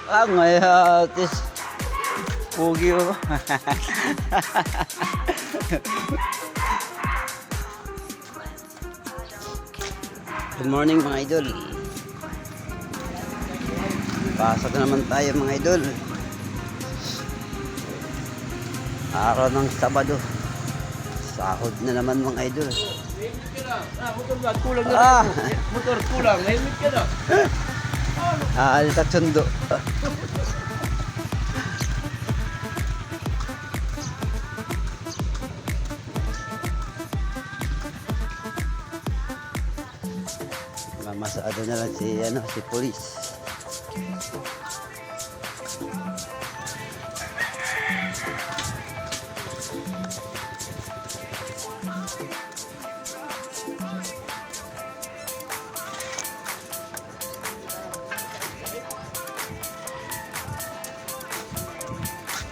Ah, ngayon, tis. Pugi oh. Good morning mga idol. Pasok na naman tayo mga idol. Araw ng Sabado. Sahod na naman mga idol. Motor ba? Kulang na. Ah! Motor kulang. Helmet ka na. Aalis at sundo. Mamasado na lang si police.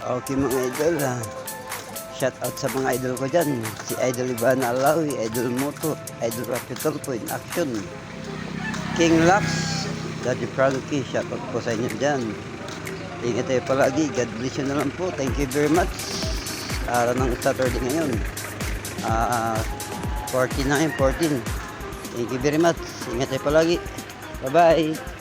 Okay mga idol, shout out sa mga idol ko dyan, si Idol Ivana Alawi, Idol Moto, Idol Rocky Tolpo in action, King Lux, Daddy Frankie, shout out po sa inyo dyan. Ingat tayo palagi, God bless you na lang po, thank you very much. Araw ng Saturday ngayon, 49-14, thank you very much, ingat tayo palagi, bye bye.